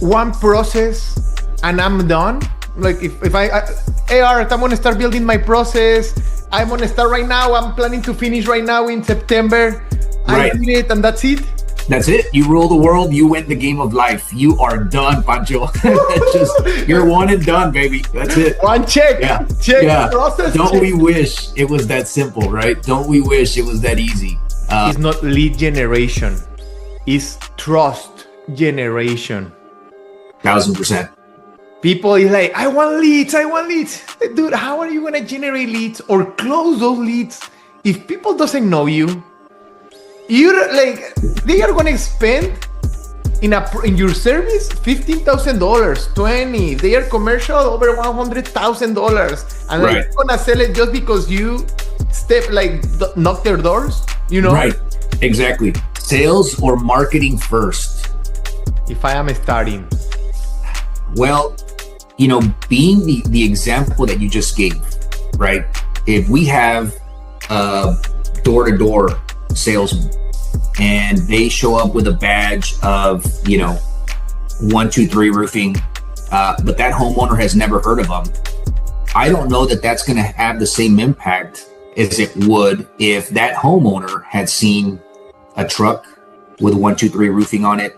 one process and I'm done? Like if hey Art, I'm gonna start building my process. I'm gonna start right now. I'm planning to finish right now in September. Right. I did it and that's it. That's it. You rule the world. You win the game of life. You are done, Pancho. You're one and done, baby. That's it. One check. Yeah. Check. Yeah. Process. Don't check. we wish it was that simple, right? Don't we wish it was that easy? It's not lead generation. It's trust generation. 1000%. People is like, I want leads. Dude, how are you gonna generate leads or close those leads if people doesn't know you? You're like, they are gonna spend in your service $15,000, 20. They are commercial over $100,000, and Right. they're gonna sell it just because you knock their doors. You know, Right. Exactly. Sales or marketing first. If I am starting, Well, being the example that you just gave, right? If we have a door-to-door salesman and they show up with a badge of, 123 Roofing, but that homeowner has never heard of them, I don't know that that's going to have the same impact as it would if that homeowner had seen a truck with 123 Roofing on it,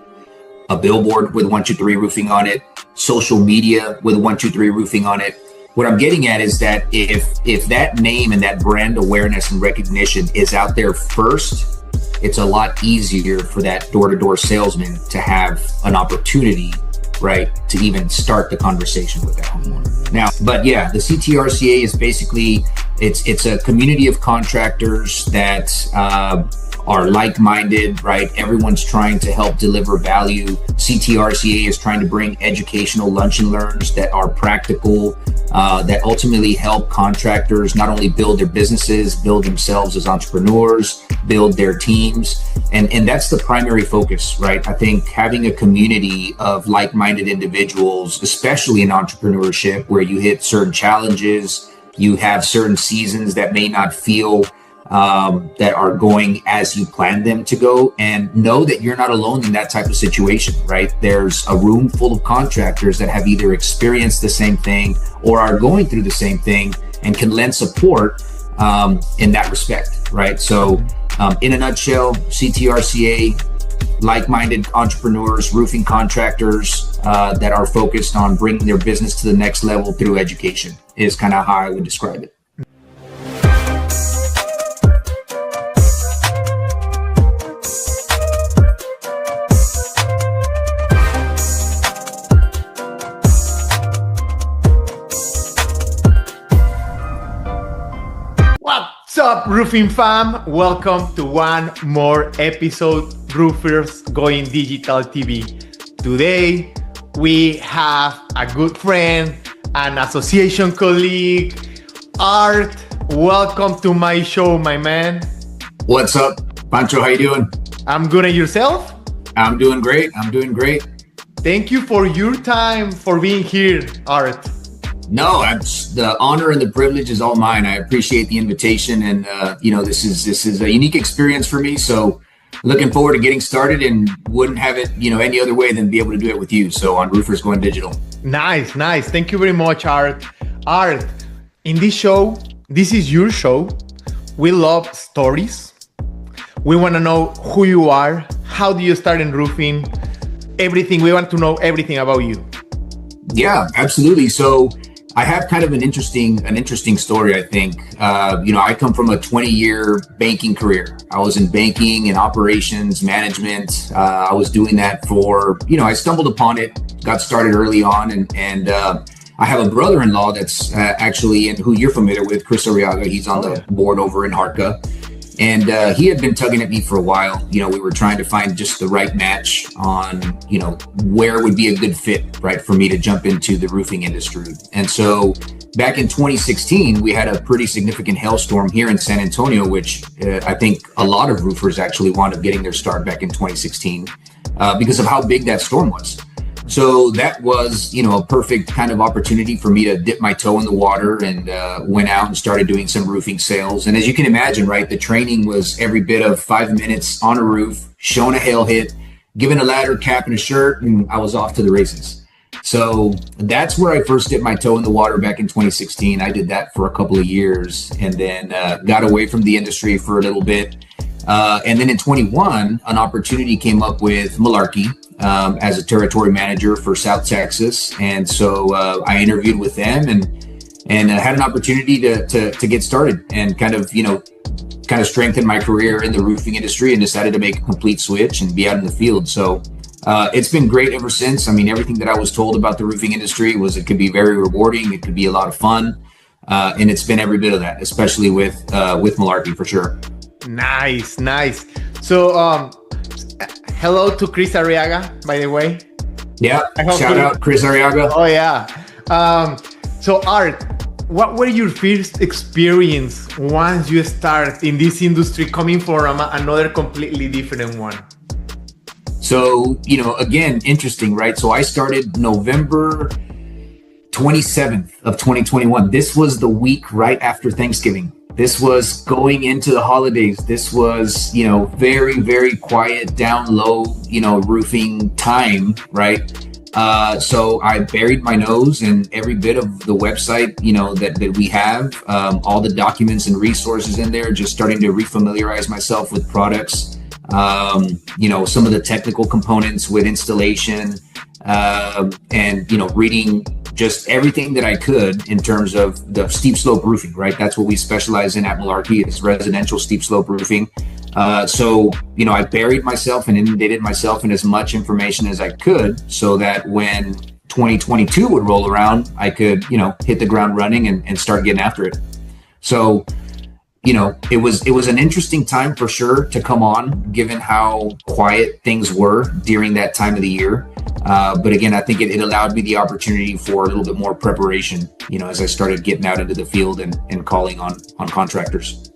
a billboard with 123 Roofing on it, social media with 123 Roofing on it. What I'm getting at is that if that name and that brand awareness and recognition is out there first, it's a lot easier for that door-to-door salesman to have an opportunity, right, to even start the conversation with that homeowner. Now, but yeah, the CTRCA is basically, it's a community of contractors that are like-minded, right? Everyone's trying to help deliver value. CTRCA is trying to bring educational lunch and learns that are practical, that ultimately help contractors not only build their businesses, build themselves as entrepreneurs, build their teams. And that's the primary focus, right? I think having a community of like-minded individuals, especially in entrepreneurship, where you hit certain challenges, you have certain seasons that may not feel that are going as you planned them to go, and know that you're not alone in that type of situation, right? There's a room full of contractors that have either experienced the same thing or are going through the same thing and can lend support in that respect, right? So in a nutshell, CTRCA, like-minded entrepreneurs, roofing contractors that are focused on bringing their business to the next level through education is kind of how I would describe it. What's up, roofing fam? Welcome to one more episode, Roofers Going Digital TV. Today, we have a good friend, an association colleague, Art. Welcome to my show, my man. What's up, Pancho? How you doing? I'm good, and yourself? I'm doing great. Thank you for your time, for being here, Art. No, the honor and the privilege is all mine. I appreciate the invitation, and this is a unique experience for me. So, looking forward to getting started, and wouldn't have it any other way than be able to do it with you. So on Roofers Going Digital. Nice. Thank you very much, Art. Art, in this show, this is your show. We love stories. We want to know who you are. How do you start in roofing? Everything. We want to know everything about you. Yeah, absolutely. So I have kind of an interesting story, I think. I come from a 20-year banking career. I was in banking and operations management. I was doing that for, I stumbled upon it, got started early on, and I have a brother-in-law that's actually, and who you're familiar with, Chris Arriaga. He's on the board over in Harka. And he had been tugging at me for a while. We were trying to find just the right match on, where would be a good fit, right, for me to jump into the roofing industry. And so back in 2016, we had a pretty significant hailstorm here in San Antonio, which I think a lot of roofers actually wound up getting their start back in 2016 because of how big that storm was. So that was, a perfect kind of opportunity for me to dip my toe in the water, and went out and started doing some roofing sales. And as you can imagine, right, the training was every bit of 5 minutes on a roof, showing a hail hit, given a ladder, cap, and a shirt, and I was off to the races. So that's where I first dipped my toe in the water back in 2016. I did that for a couple of years and then got away from the industry for a little bit. And then in 21, an opportunity came up with Malarkey as a territory manager for South Texas. And so I interviewed with them and had an opportunity to get started and kind of strengthen my career in the roofing industry, and decided to make a complete switch and be out in the field. So it's been great ever since. I mean, everything that I was told about the roofing industry was it could be very rewarding. It could be a lot of fun. And it's been every bit of that, especially with Malarkey for sure. Nice. So, hello to Chris Arriaga, by the way. Yeah, shout out Chris Arriaga. Oh yeah. So Art, what were your first experience once you start in this industry, coming from another completely different one? So, again, interesting, right? So I started November 27th of 2021. This was the week right after Thanksgiving. This was going into the holidays. This was, very, very quiet, down low, roofing time, right? So I buried my nose in every bit of the website, that we have, all the documents and resources in there, just starting to refamiliarize myself with products, some of the technical components with installation, and, reading just everything that I could in terms of the steep slope roofing, right? That's what we specialize in at Malarkey, is residential steep slope roofing. So, I buried myself and inundated myself in as much information as I could, so that when 2022 would roll around, I could, hit the ground running and start getting after it. So, it was an interesting time for sure to come on, given how quiet things were during that time of the year. But again, I think it allowed me the opportunity for a little bit more preparation, as I started getting out into the field and calling on contractors.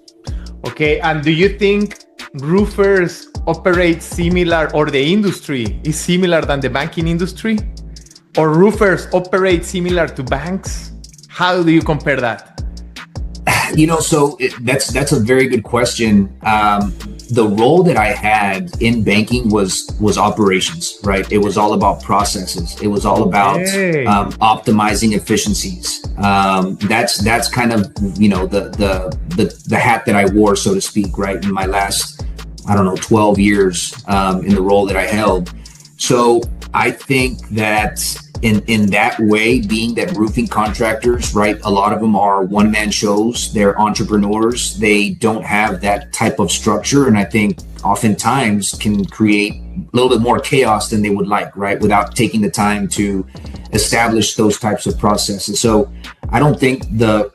Okay, and do you think roofers operate similar, or the industry is similar than the banking industry? Or roofers operate similar to banks? How do you compare that? So that's a very good question. The role that I had in banking was operations, right? It was all about processes. It was all about optimizing efficiencies. That's kind of the hat that I wore, so to speak, right? In my last 12 years in the role that I held. So I think that in that way, being that roofing contractors, right, a lot of them are one-man shows, they're entrepreneurs, they don't have that type of structure, and I think oftentimes can create a little bit more chaos than they would like, right, without taking the time to establish those types of processes. So I don't think that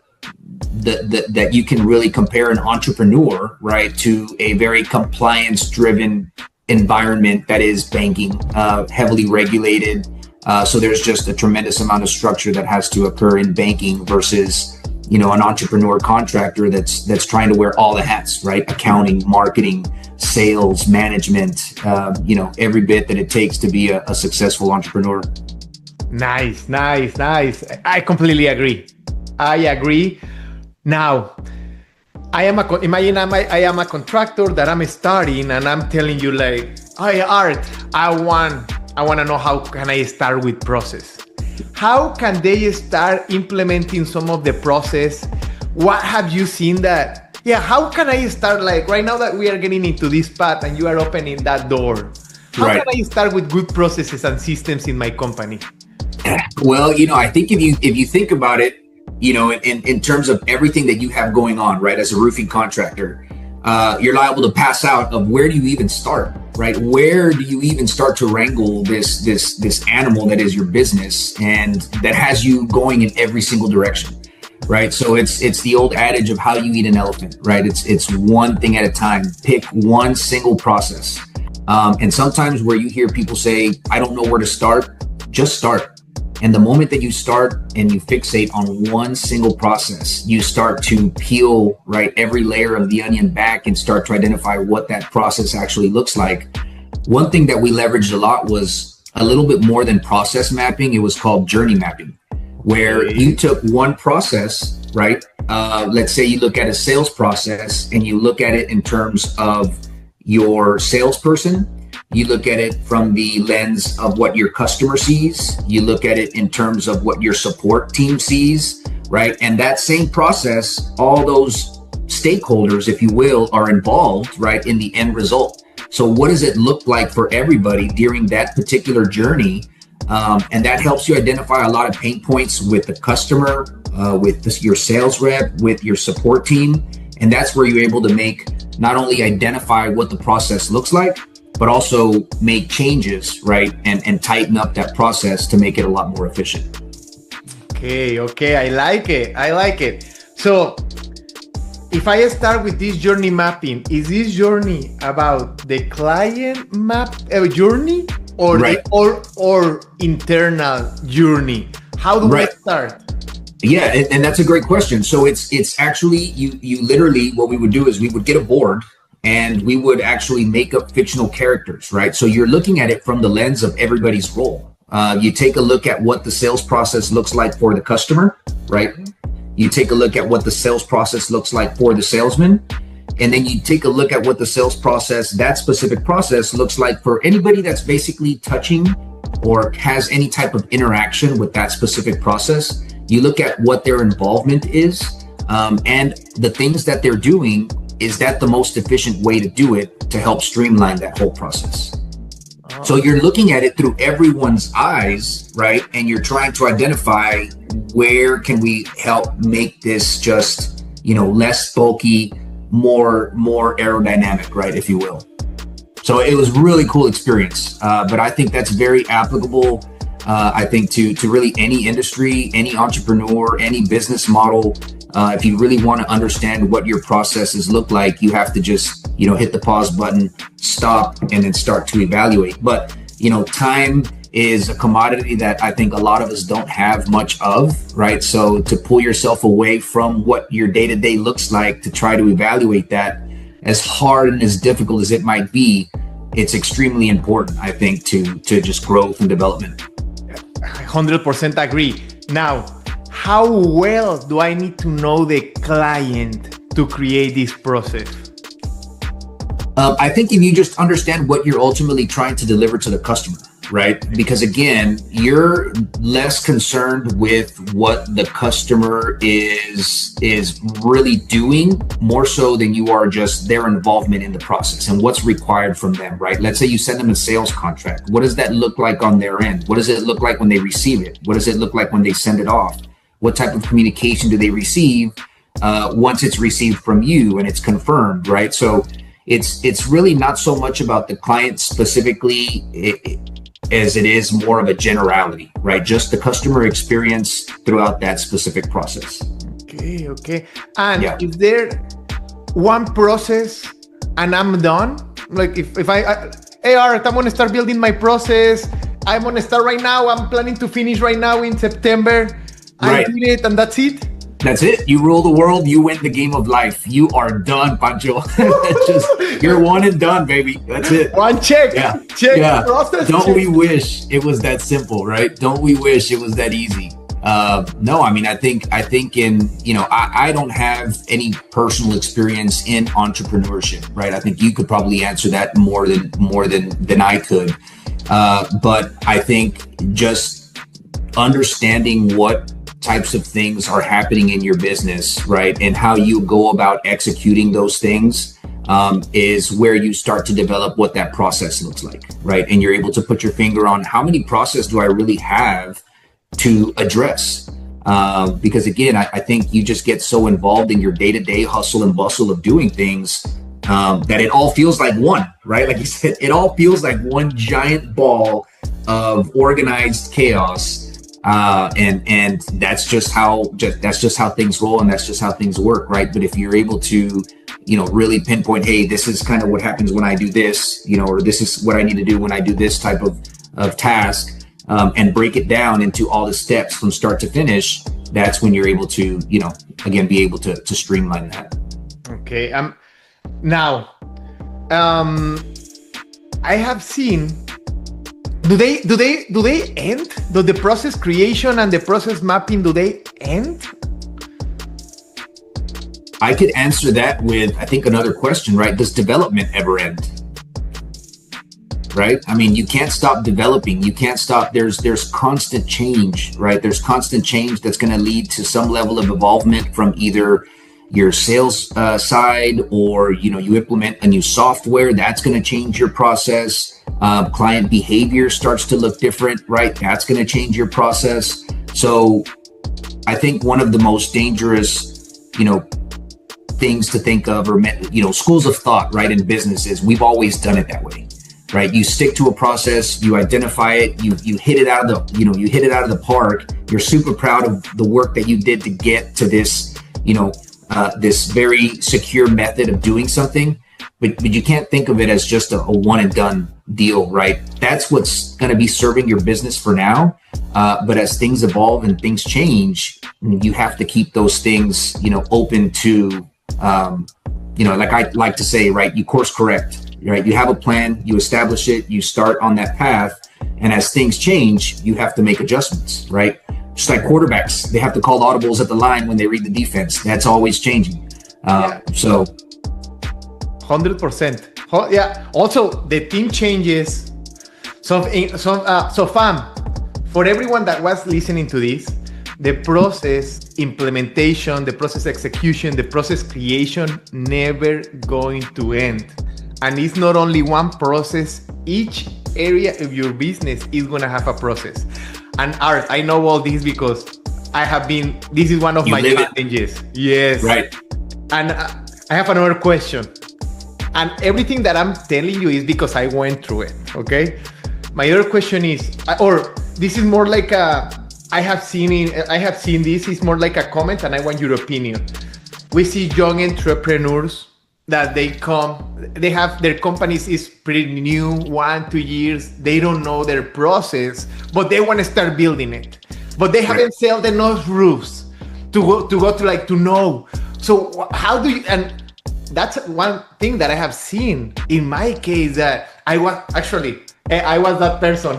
you can really compare an entrepreneur, right, to a very compliance-driven environment that is banking, heavily regulated. So there's just a tremendous amount of structure that has to occur in banking versus, an entrepreneur contractor that's trying to wear all the hats, right? Accounting, marketing, sales, management, every bit that it takes to be a successful entrepreneur. Nice. I completely agree. Now, I am a contractor that I'm starting, and I'm telling you, like, hey, Art, I want to know, how can I start with process? How can they start implementing some of the process? What have you seen that? Yeah, how can I start, like right now that we are getting into this path and you are opening that door? How can I start with good processes and systems in my company? Well, I think if you think about it, in terms of everything that you have going on, right, as a roofing contractor, you're liable to pass out of where do you even start, right? Where do you even start to wrangle this animal that is your business and that has you going in every single direction, right? So it's the old adage of how you eat an elephant, right? It's one thing at a time. Pick one single process. And sometimes where you hear people say, I don't know where to start, just start. And the moment that you start and you fixate on one single process, you start to peel, right, every layer of the onion back and start to identify what that process actually looks like. One thing that we leveraged a lot was a little bit more than process mapping. It was called journey mapping, where you took one process, right? Let's say you look at a sales process and you look at it in terms of your salesperson, You look at it from the lens of what your customer sees. You look at it in terms of what your support team sees, right? And that same process, all those stakeholders, if you will, are involved, right, in the end result. So what does it look like for everybody during that particular journey? And that helps you identify a lot of pain points with the customer, with your sales rep, with your support team. And that's where you're able to make, not only identify what the process looks like, but also make changes, right? And tighten up that process to make it a lot more efficient. Okay, I like it. So if I start with this journey mapping, is this journey about the client map journey or right. or internal journey? How do I start? Yeah, and that's a great question. So it's actually, you literally, what we would do is we would get a board and we would actually make up fictional characters, right? So you're looking at it from the lens of everybody's role. You take a look at what the sales process looks like for the customer, right? You take a look at what the sales process looks like for the salesman. And then you take a look at what the sales process, that specific process, looks like for anybody that's basically touching or has any type of interaction with that specific process. You look at what their involvement is, and the things that they're doing. Is that the most efficient way to do it to help streamline that whole process? Oh. So you're looking at it through everyone's eyes, right? And you're trying to identify where can we help make this just, less bulky, more aerodynamic, right? If you will. So it was really cool experience. But I think that's very applicable, I think to really any industry, any entrepreneur, any business model. If you really want to understand what your processes look like, you have to just, hit the pause button, stop, and then start to evaluate. But, time is a commodity that I think a lot of us don't have much of, right? So to pull yourself away from what your day-to-day looks like to try to evaluate that, as hard and as difficult as it might be, it's extremely important, I think, to just growth and development. 100% agree. Now, how well do I need to know the client to create this process? I think if you just understand what you're ultimately trying to deliver to the customer, right? Because again, you're less concerned with what the customer is really doing, more so than you are just their involvement in the process and what's required from them, right? Let's say you send them a sales contract. What does that look like on their end? What does it look like when they receive it? What does it look like when they send it off? What type of communication do they receive once it's received from you and it's confirmed, right? So it's really not so much about the client specifically as it is more of a generality, right? Just the customer experience throughout that specific process. Okay. And is there one process and I'm done? Like if hey Art, I'm gonna start building my process. I'm gonna start right now. I'm planning to finish right now in September. I did it and that's it? That's it. You rule the world. You win the game of life. You are done, Pancho. You're one and done, baby. That's it. One check. Yeah. Check. Yeah. Process. Don't we wish it was that simple, right? Don't we wish it was that easy? No, I mean, I think in, I don't have any personal experience in entrepreneurship, right? I think you could probably answer that more than I could. But I think just understanding what types of things are happening in your business, right? And how you go about executing those things is where you start to develop what that process looks like, right? And you're able to put your finger on how many process do I really have to address? Because again, I think you just get so involved in your day-to-day hustle and bustle of doing things that it all feels like one, right? Like you said, it all feels like one giant ball of organized chaos. And that's just how things roll, and that's just how things work, right? But if you're able to, really pinpoint, hey, this is kind of what happens when I do this, or this is what I need to do when I do this type of task, and break it down into all the steps from start to finish, that's when you're able to, again, be able to streamline that. Okay. Now, I have seen. Do they end? Do the process creation and the process mapping, do they end? I could answer that with, I think, another question, right? Does development ever end? right? I mean, you can't stop developing. You can't stop. There's constant change, right? There's constant change that's going to lead to some level of involvement from either your sales side, or you implement a new software that's going to change your process. Client behavior starts to look different, right? That's going to change your process. So I think one of the most dangerous, things to think of, or schools of thought, right, in business is we've always done it that way, right? You stick to a process, you identify it, you hit it out of the, you hit it out of the park. You're super proud of the work that you did to get to this, this very secure method of doing something, but you can't think of it as just a one and done deal, right? That's what's going to be serving your business for now. But as things evolve and things change, you have to keep those things, open to, like I like to say, right? You course correct, right? You have a plan, you establish it, you start on that path. And as things change, you have to make adjustments, right? Just like quarterbacks, they have to call audibles at the line when they read the defense. That's always changing. So 100%. Yeah. Also, the team changes. So fam, for everyone that was listening to this, the process implementation, the process execution, the process creation never going to end. And it's not only one process. Each area of your business is going to have a process. And Art, I know all this because this is one of my challenges. Yes. Right. And I have another question. And everything that I'm telling you is because I went through it. Okay. My other question is, or this is more like I have seen this is more like a comment, and I want your opinion. We see young entrepreneurs that they have their companies is pretty new, 1-2 years. They don't know their process, but they want to start building it. But they haven't sold enough roofs to know. So how do you, and that's one thing that I have seen in my case, that I was that person.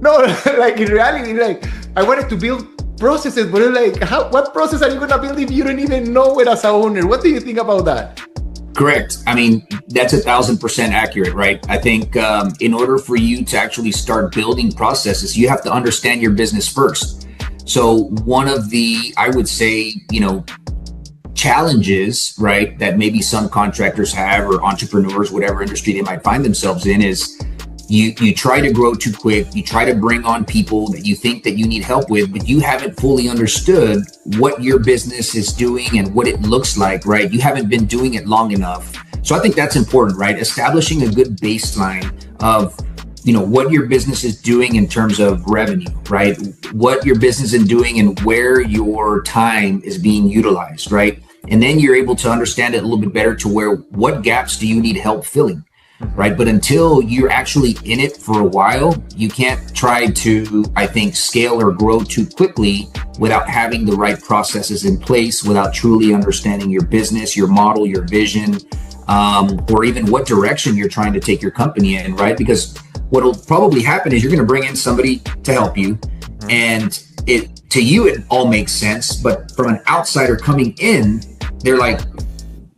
No, like in reality, like I wanted to build processes, but it's like, what process are you gonna build if you don't even know it as an owner? What do you think about that? Correct. I mean, that's 1,000% accurate, right? I think in order for you to actually start building processes, you have to understand your business first. So one of the, I would say, challenges, right, that maybe some contractors have, or entrepreneurs, whatever industry they might find themselves in, is you try to grow too quick. You try to bring on people that you think that you need help with, but you haven't fully understood what your business is doing and what it looks like, right? You haven't been doing it long enough. So I think that's important, right? Establishing a good baseline of, what your business is doing in terms of revenue, right? What your business is doing and where your time is being utilized, right? And then you're able to understand it a little bit better to where, what gaps do you need help filling? Right. But until you're actually in it for a while, you can't try to, I think, scale or grow too quickly without having the right processes in place, without truly understanding your business, your model, your vision, or even what direction you're trying to take your company in. Right. Because what'll probably happen is you're going to bring in somebody to help you, and to you, it all makes sense. But from an outsider coming in, they're like,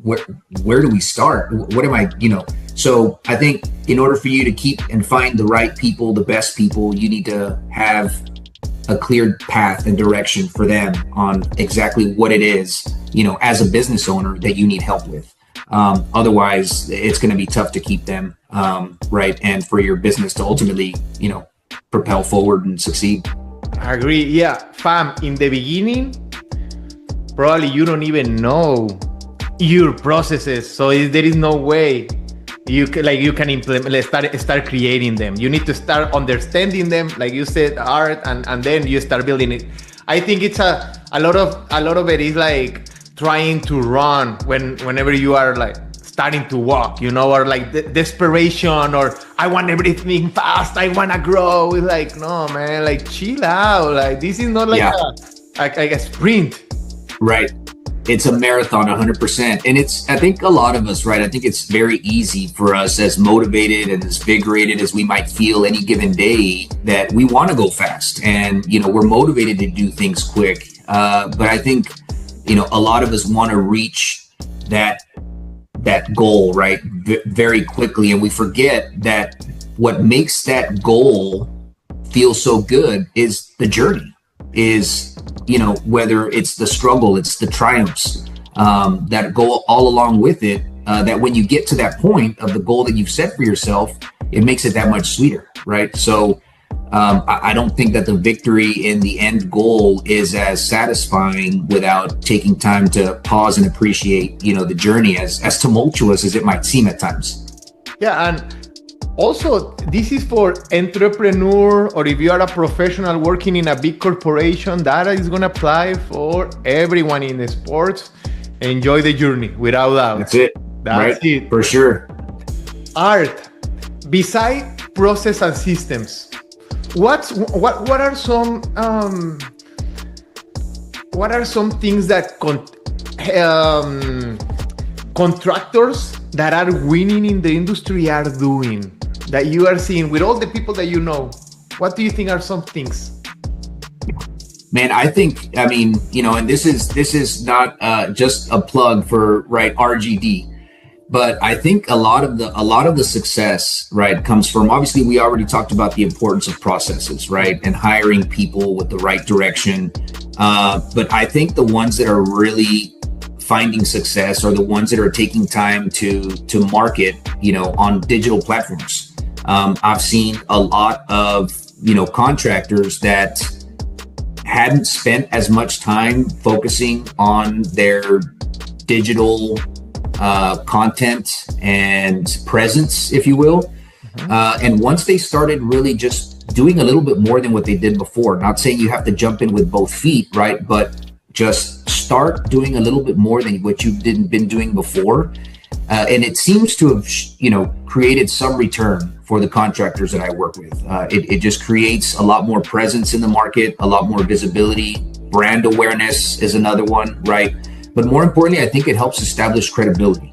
where do we start? What am I, So I think in order for you to keep and find the right people, the best people, you need to have a clear path and direction for them on exactly what it is, as a business owner that you need help with. Otherwise, it's going to be tough to keep them, right? And for your business to ultimately, propel forward and succeed. I agree. Yeah. Fam, in the beginning, probably you don't even know your processes. So there is no way you can implement, start creating them. You need to start understanding them, like you said, Art, and then you start building it. I think it's a lot of it is like trying to run whenever you are like starting to walk, or like desperation, or I want everything fast, I want to grow. It's like, no, man, like chill out. Like this is not like a sprint. Right. It's a marathon, 100%. And I think a lot of us, right? I think it's very easy for us, as motivated and as invigorated as we might feel any given day, that we want to go fast and, we're motivated to do things quick. But I think, a lot of us want to reach that that goal, right, very quickly, and we forget that what makes that goal feel so good is the journey, is, you know, whether it's the struggle, it's the triumphs that go all along with it, that when you get to that point of the goal that you've set for yourself, it makes it that much sweeter, right? So I don't think that the victory in the end goal is as satisfying without taking time to pause and appreciate, you know, the journey, as tumultuous as it might seem at times. Yeah, and also this is for entrepreneur, or if you are a professional working in a big corporation, that is going to apply for everyone in the sports. Enjoy the journey, without doubt. That's it. That's right? it. For sure. Art, beside process and systems, what are some things that contractors that are winning in the industry are doing, that you are seeing with all the people that you know? What do you think are some things? Man, I mean, you know, and this is not just a plug for, right, RGD, but I think a lot of the success, right, comes from, obviously we already talked about the importance of processes, right, and hiring people with the right direction. But I think the ones that are really finding success are the ones that are taking time to market, you know, on digital platforms. I've seen a lot of, you know, contractors that hadn't spent as much time focusing on their digital content and presence, if you will. And once they started really just doing a little bit more than what they did before, not saying you have to jump in with both feet, right? But just start doing a little bit more than what you've been doing before. And it seems to have, you know, created some return for the contractors that I work with. It just creates a lot more presence in the market, a lot more visibility. Brand awareness is another one, right? But more importantly, I think it helps establish credibility.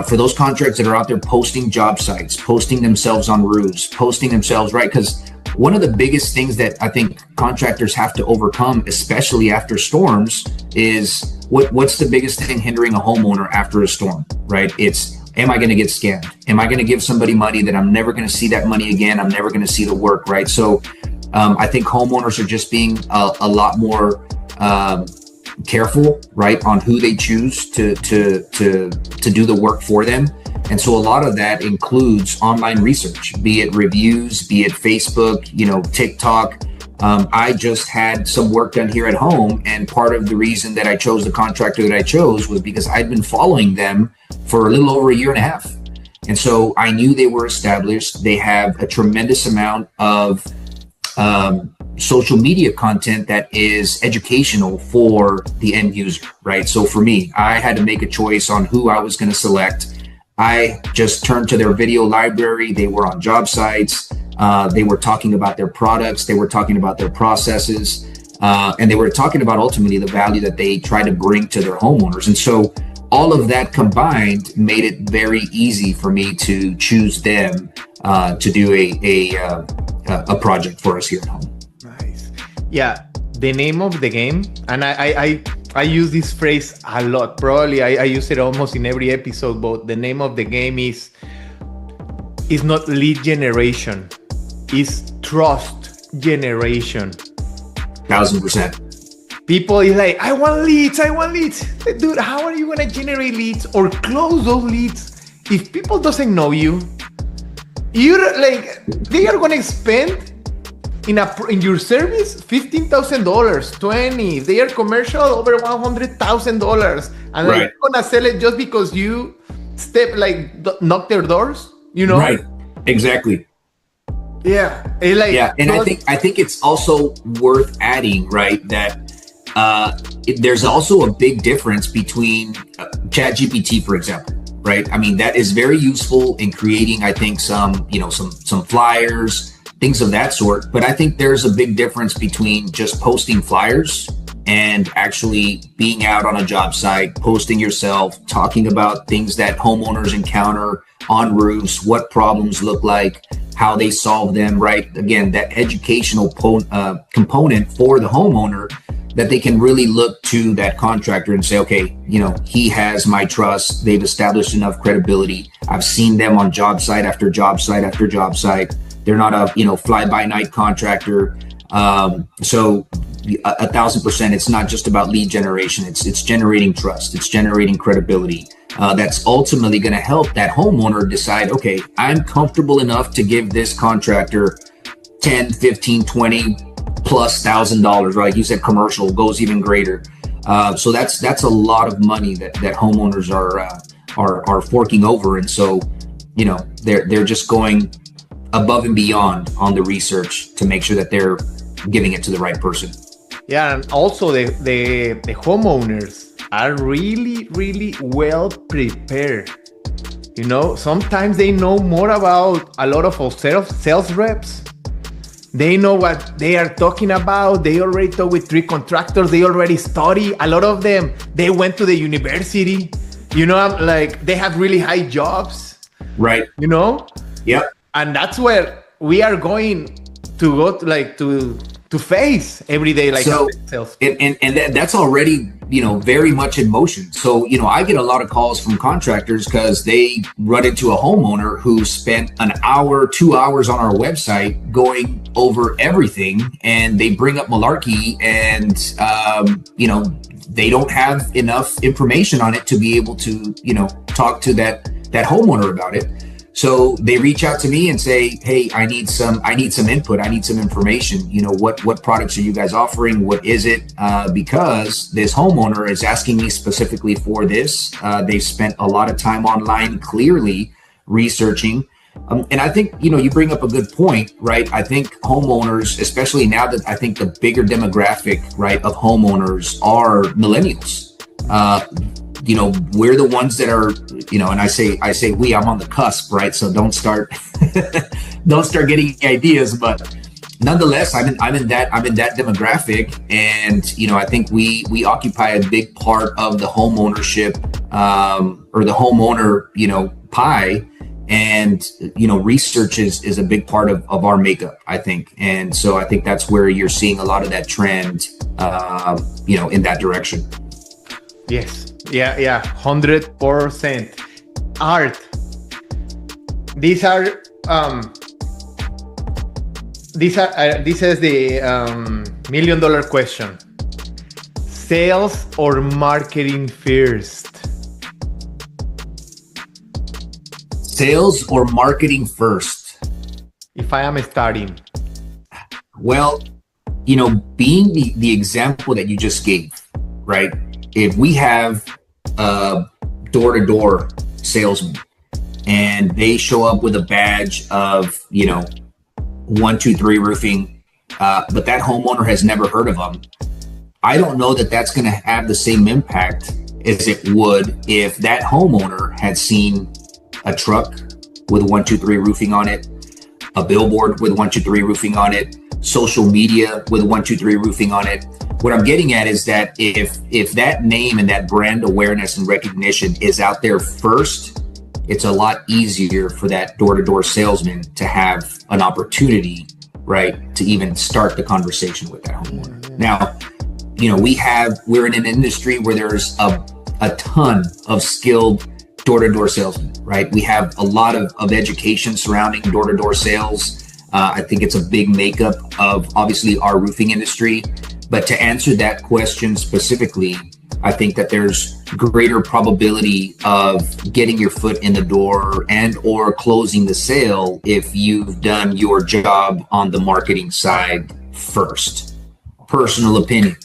For those contractors that are out there posting job sites, posting themselves on roofs, posting themselves, right? Because one of the biggest things that I think contractors have to overcome, especially after storms, is what's the biggest thing hindering a homeowner after a storm, right? It's, am I going to get scammed? Am I going to give somebody money that I'm never going to see that money again? I'm never going to see the work, right? So I think homeowners are just being a lot more careful, right, on who they choose to do the work for them. And so a lot of that includes online research, be it reviews, be it Facebook, you know, TikTok. I just had some work done here at home, and part of the reason that I chose the contractor that I chose was because I'd been following them for a little over a year and a half. And so I knew they were established. They have a tremendous amount of social media content that is educational for the end user, right? So for me, I had to make a choice on who I was going to select. I just turned to their video library. They were on job sites. They were talking about their products. They were talking about their processes. And they were talking about ultimately the value that they try to bring to their homeowners. And so all of that combined made it very easy for me to choose them to do a project for us here at home. Nice. Yeah, the name of the game, and I use this phrase a lot. Probably I use it almost in every episode, but the name of the game is not lead generation, it's trust generation. 1000%. People is like, I want leads. Dude, how are you going to generate leads or close those leads if people doesn't know you? You're like, they are going to spend in your service $15,000, 20. If they are commercial, over $100,000, and right. they're going to sell it just because you knock their doors, you know? Right. Exactly. Yeah. And I think it's also worth adding, right, that there's also a big difference between ChatGPT, for example, right? I mean, that is very useful in creating, I think, some flyers, things of that sort. But I think there's a big difference between just posting flyers and actually being out on a job site, posting yourself, talking about things that homeowners encounter on roofs, what problems look like, how they solve them, right? Again, that educational component for the homeowner that they can really look to that contractor and say, okay, he has my trust. They've established enough credibility. I've seen them on job site after job site after job site. They're not a fly-by-night contractor. So 1,000%, it's not just about lead generation. It's generating trust. It's generating credibility. That's ultimately going to help that homeowner decide, okay, I'm comfortable enough to give this contractor 10, 15, 20 plus $1,000, right? You said commercial goes even greater. So that's a lot of money that homeowners are forking over. And so, they're just going above and beyond on the research to make sure that they're giving it to the right person. Yeah, and also the homeowners are really, really well prepared. Sometimes they know more about a lot of sales reps. They know what they are talking about. They already talk with 3 contractors. They already study. A lot of them, they went to the university. They have really high jobs. Right. Yep. And that's where we are going to go to face every day, sales. And that's already, very much in motion. So, I get a lot of calls from contractors because they run into a homeowner who spent an hour, 2 hours on our website going over everything. And they bring up Malarkey and, they don't have enough information on it to be able to, talk to that homeowner about it. So they reach out to me and say, hey, I need some input. I need some information. What products are you guys offering? What is it? Because this homeowner is asking me specifically for this. They've spent a lot of time online, clearly researching. And I think, you bring up a good point, right? I think homeowners, especially now that I think the bigger demographic, right, of homeowners are millennials. We're the ones that are, and I say we, I'm on the cusp, right? So don't start getting ideas, but nonetheless, I'm in that demographic. And, I think we occupy a big part of the home ownership, or the homeowner, pie. And, research is a big part of our makeup, I think. And so I think that's where you're seeing a lot of that trend, in that direction. Yes. Yeah, 100%. Art. This is the $1 million question. Sales or marketing first? Sales or marketing first? If I am starting. Well, being the example that you just gave, right? If we have a door-to-door salesman and they show up with a badge of, 123 Roofing, but that homeowner has never heard of them, I don't know that that's going to have the same impact as it would if that homeowner had seen a truck with 123 Roofing on it, a billboard with 123 Roofing on it, social media with 123 Roofing on it. What I'm getting at is that if that name and that brand awareness and recognition is out there first, it's a lot easier for that door-to-door salesman to have an opportunity, right, to even start the conversation with that homeowner. Now, we're in an industry where there's a ton of skilled door-to-door salesmen, right? We have a lot of education surrounding door-to-door sales. I think it's a big makeup of obviously our roofing industry. But to answer that question specifically, I think that there's greater probability of getting your foot in the door and or closing the sale if you've done your job on the marketing side first. Personal opinion.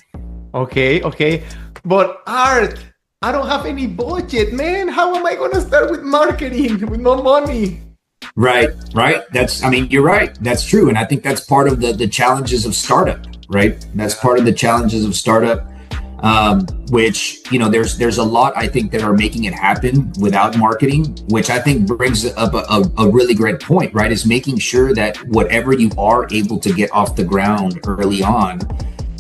Okay. But Art, I don't have any budget, man. How am I going to start with marketing with no money? Right. You're right. That's true. And I think that's part of the challenges of startup, right? That's part of the challenges of startup, which, there's a lot, I think, that are making it happen without marketing, which I think brings up a really great point, right? Is making sure that whatever you are able to get off the ground early on,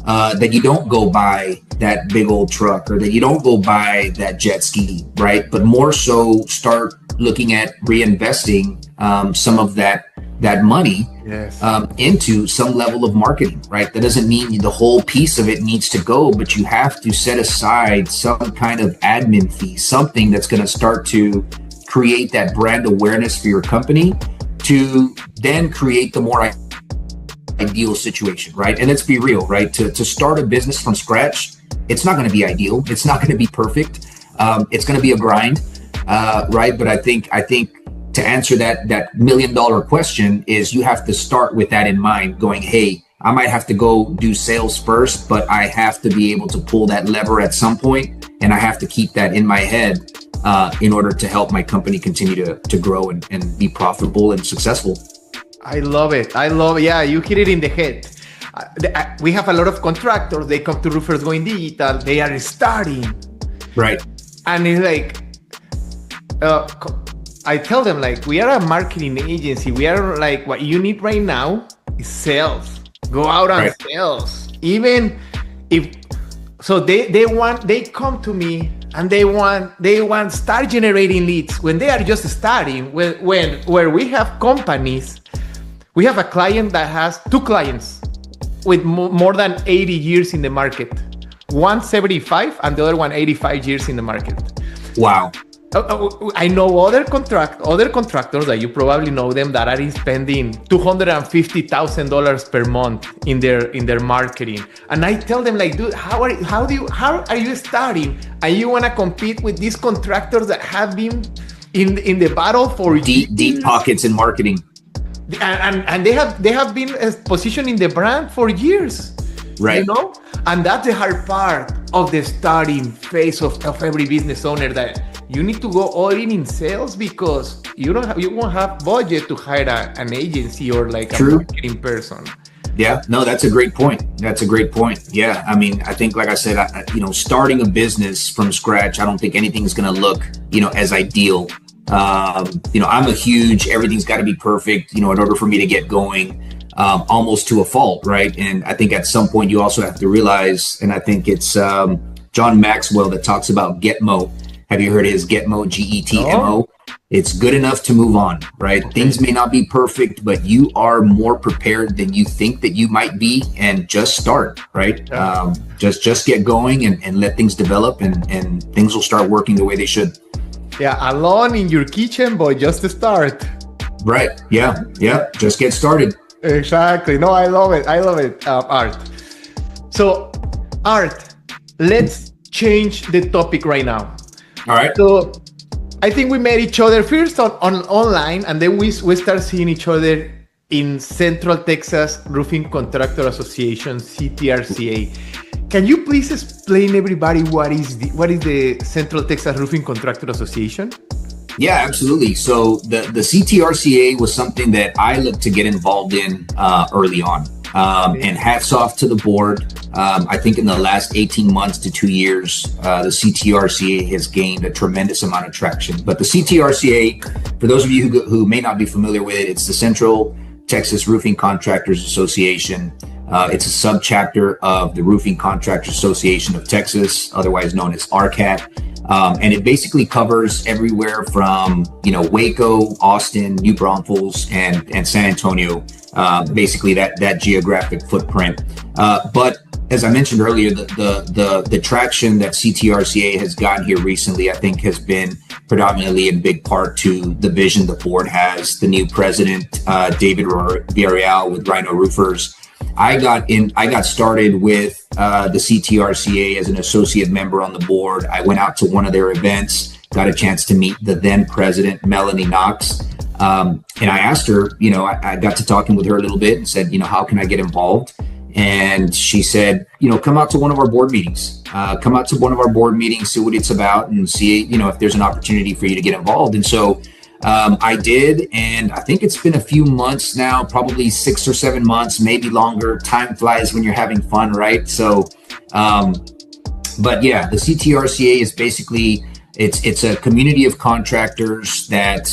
that you don't go buy that big old truck or that you don't go buy that jet ski, right? But more so start looking at reinvesting some of that that money Yes. into some level of marketing, right? That doesn't mean the whole piece of it needs to go, but you have to set aside some kind of admin fee, something that's going to start to create that brand awareness for your company to then create the more ideal situation, right? And let's be real, right? To start a business from scratch, it's not going to be ideal. It's not going to be perfect. It's going to be a grind, right? But I think to answer that $1 million question is you have to start with that in mind, going, hey, I might have to go do sales first, but I have to be able to pull that lever at some point, and I have to keep that in my head in order to help my company continue to grow and be profitable and successful. I love it. Yeah, you hit it in the head. We have a lot of contractors. They come to Roofers Going Digital. They are starting. Right. And it's like, I tell them, like, we are a marketing agency. We are like, what you need right now is sales. Go out on sales. Even if, so they come to me and they want start generating leads when they are just starting. Where we have companies, we have a client that has 2 clients with more than 80 years in the market. One 75 and the other one 85 years in the market. Wow. I know other contractors that you probably know them that are spending $250,000 per month in their marketing, and I tell them, like, dude, how are you starting and you want to compete with these contractors that have been in the battle for deep pockets in marketing, and they have been positioning the brand for years, right? You know, and that's the hard part of the starting phase of every business owner, that you need to go all in sales because you won't have budget to hire an agency or like a marketing person. Yeah, no, that's a great point. Yeah, I mean, I think, like I said, starting a business from scratch, I don't think anything's going to look, as ideal. I'm a huge, everything's got to be perfect, in order for me to get going, almost to a fault, right? And I think at some point you also have to realize, and I think it's John Maxwell that talks about GETMO. Have you heard his GETMO, GETMO? It's good enough to move on, right? Okay. Things may not be perfect, but you are more prepared than you think that you might be, and just start, right? Yeah. Just get going and let things develop, and things will start working the way they should. Yeah, alone in your kitchen, but just to start. Right, yeah, just get started. Exactly. No, I love it, Art. So, Art, let's change the topic right now. All right. So I think we met each other first on online, and then we start seeing each other in Central Texas Roofing Contractor Association, CTRCA. Can you please explain everybody what is the Central Texas Roofing Contractor Association? Yeah, absolutely. So the CTRCA was something that I looked to get involved in early on. And hats off to the board. I think in the last 18 months to 2 years, the CTRCA has gained a tremendous amount of traction. But the CTRCA, for those of you who may not be familiar with it, it's the Central Texas Roofing Contractors Association. It's a subchapter of the Roofing Contractors Association of Texas, otherwise known as RCAT. And it basically covers everywhere from, Waco, Austin, New Braunfels, and San Antonio, basically that geographic footprint. But as I mentioned earlier, the traction that CTRCA has gotten here recently, I think, has been predominantly in big part to the vision the board has. The new president, David Villalobos with Rhino Roofers. I got started with the CTRCA as an associate member on the board. I went out to one of their events, got a chance to meet the then president, Melanie Knox. And I asked her, I got to talking with her a little bit and said, how can I get involved? And she said, come out to one of our board meetings, see what it's about, and see, if there's an opportunity for you to get involved. And so I did, and I think it's been a few months now, probably 6 or 7 months, maybe longer. Time flies when you're having fun, right? So, but yeah, the CTRCA is basically, it's a community of contractors that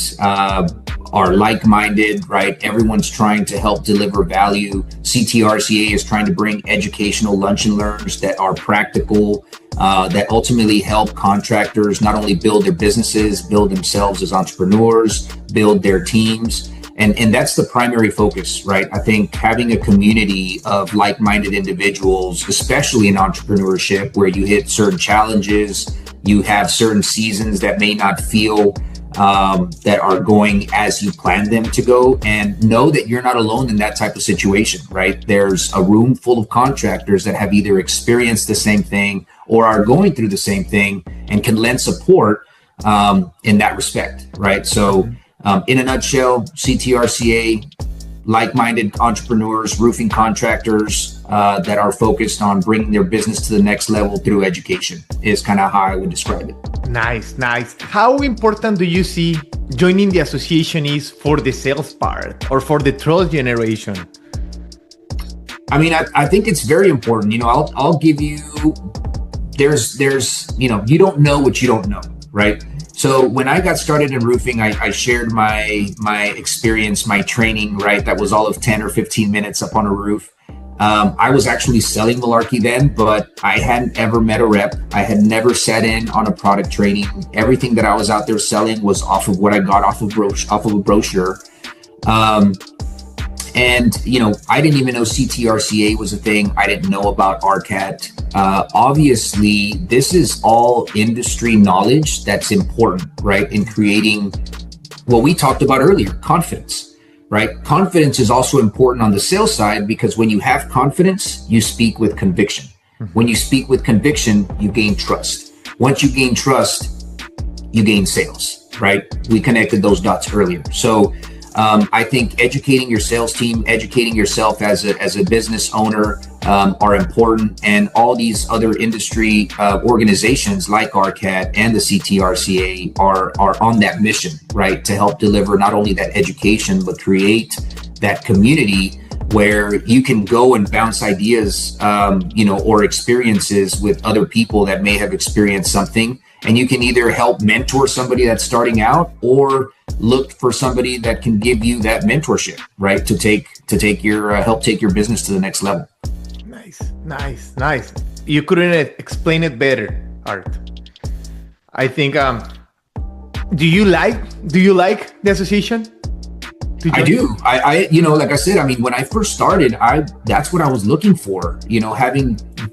are like-minded, right? Everyone's trying to help deliver value. CTRCA is trying to bring educational lunch and learns that are practical, that ultimately help contractors not only build their businesses, build themselves as entrepreneurs, build their teams, And that's the primary focus, right? I think having a community of like-minded individuals, especially in entrepreneurship, where you hit certain challenges, you have certain seasons that may not feel that are going as you planned them to go, and know that you're not alone in that type of situation, right? There's a room full of contractors that have either experienced the same thing or are going through the same thing and can lend support in that respect, right? So in a nutshell, CTRCA, like-minded entrepreneurs, roofing contractors that are focused on bringing their business to the next level through education is kind of how I would describe it. Nice, nice. How important do you see joining the association is for the sales part or for the trust generation? I mean, I think it's very important. You know, I'll give you, there's, you know, you don't know what you don't know, right? So when I got started in roofing, I shared my experience, my training, right? That was all of 10 or 15 minutes up on a roof. I was actually selling Malarkey then, but I hadn't ever met a rep. I had never sat in on a product training. Everything that I was out there selling was off of what I got off of a brochure. And, you know, I didn't even know CTRCA was a thing. I didn't know about RCAT. Obviously, this is all industry knowledge that's important, right? In creating what we talked about earlier, confidence, right? Confidence is also important on the sales side, because when you have confidence, you speak with conviction. When you speak with conviction, you gain trust. Once you gain trust, you gain sales, right? We connected those dots earlier. So I think educating your sales team, educating yourself as a business owner are important, and all these other industry organizations like RCAT and the CTRCA are on that mission, right? To help deliver not only that education, but create that community where you can go and bounce ideas, you know, or experiences with other people that may have experienced something. And you can either help mentor somebody that's starting out, or look for somebody that can give you that mentorship, right? To take your help take your business to the next level. Nice. You couldn't explain it better, Art. I think. Do you like the association? I do. I you know, like I said, I mean, when I first started, that's what I was looking for. You know,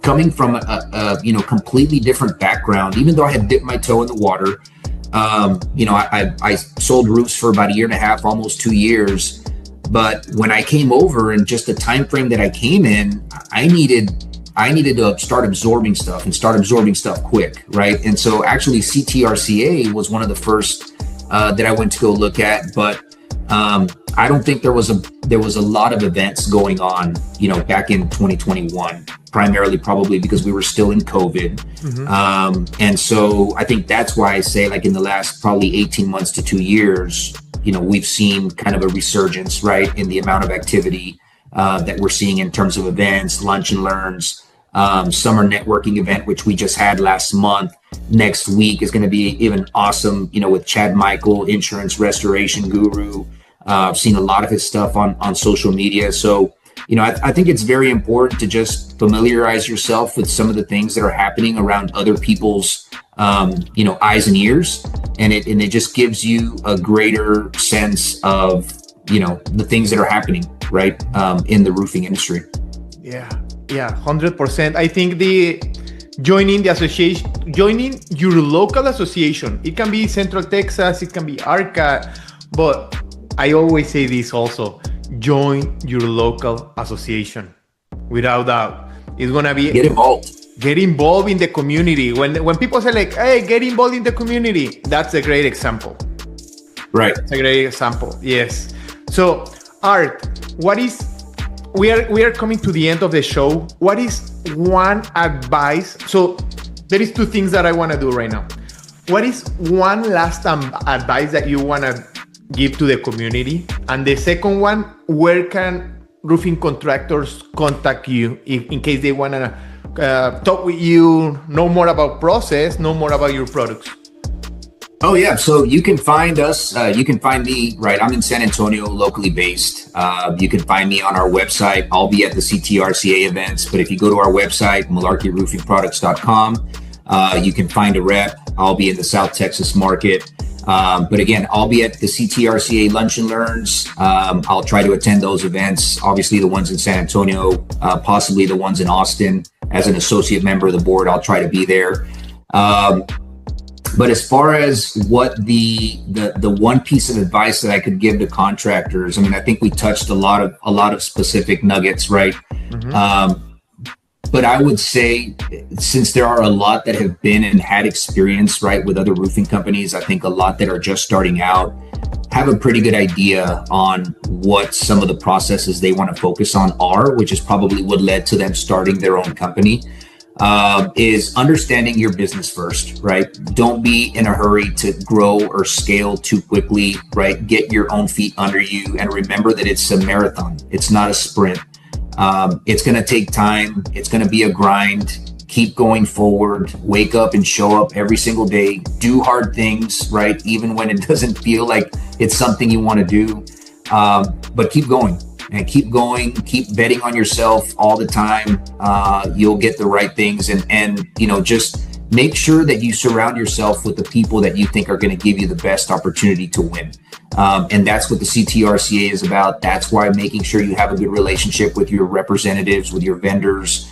coming from a you know, completely different background, even though I had dipped my toe in the water. You know, I sold roofs for about a year and a half, almost 2 years. But when I came over, and just the time frame that I came in, I needed to start absorbing stuff quick, right? And so actually CTRCA was one of the first that I went to go look at. But I don't think there was a lot of events going on, you know, back in 2021, primarily probably because we were still in COVID. And so I think that's why I say, like, in the last probably 18 months to 2 years, you know, we've seen kind of a resurgence, right, in the amount of activity that we're seeing in terms of events, lunch and learns, summer networking event, which we just had last month. Next week is going to be even awesome, you know, with Chad Michael, insurance restoration guru. I've seen a lot of his stuff on social media. So, you know, I think it's very important to just familiarize yourself with some of the things that are happening around other people's, you know, eyes and ears. And it just gives you a greater sense of, you know, the things that are happening, right, in the roofing industry. Yeah, 100%. I think joining the association, joining your local association, it can be Central Texas, it can be ARCA, but I always say this also: join your local association. Without doubt, it's gonna be get involved in the community. When people say, like, hey, get involved in the community, that's a great example. Right. It's a great example. Yes. So, Art, we are coming to the end of the show. What is one advice? So there is 2 things that I want to do right now. What is one last advice that you want to give to the community? And the second one, where can roofing contractors contact you in case they want to talk with you, know more about process, know more about your products? Oh yeah, so you can find us, you can find me, right? I'm in San Antonio, locally based. You can find me on our website. I'll be at the CTRCA events, but if you go to our website, malarkeyroofingproducts.com, you can find a rep. I'll be in the South Texas market. But again, I'll be at the CTRCA Lunch and Learns. I'll try to attend those events, obviously the ones in San Antonio, possibly the ones in Austin. As an associate member of the board, I'll try to be there. But as far as what the one piece of advice that I could give to contractors, I mean, I think we touched a lot of specific nuggets, right? But I would say, since there are a lot that have been and had experience, right, with other roofing companies, I think a lot that are just starting out have a pretty good idea on what some of the processes they want to focus on are, which is probably what led to them starting their own company. Is understanding your business first, right? Don't be in a hurry to grow or scale too quickly, right? Get your own feet under you and remember that it's a marathon. It's not a sprint. It's going to take time. It's going to be a grind. Keep going forward. Wake up and show up every single day. Do hard things, right? Even when it doesn't feel like it's something you want to do. But keep going. And keep going, keep betting on yourself all the time. You'll get the right things, and just make sure that you surround yourself with the people that you think are going to give you the best opportunity to win. And that's what the CTRCA is about. That's why making sure you have a good relationship with your representatives, with your vendors,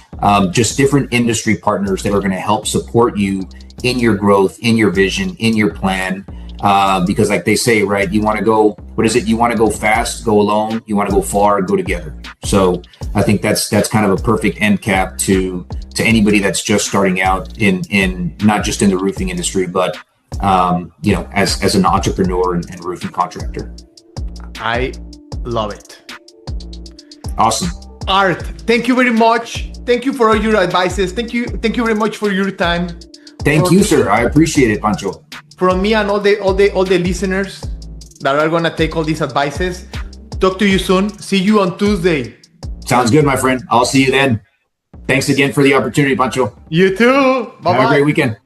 just different industry partners that are going to help support you in your growth, in your vision, in your plan. Because like they say, right, you want to go, you want to go fast, go alone. You want to go far, go together. So I think that's kind of a perfect end cap to anybody that's just starting out in not just in the roofing industry, but, as an entrepreneur and roofing contractor. I love it. Awesome. Art, thank you very much. Thank you for all your advices. Thank you very much for your time. Thank you, sir. I appreciate it, Pancho. From me and all the listeners that are gonna take all these advices. Talk to you soon. See you on Tuesday. Sounds good, my friend. I'll see you then. Thanks again for the opportunity, Pancho. You too. Bye-bye. Have a great weekend.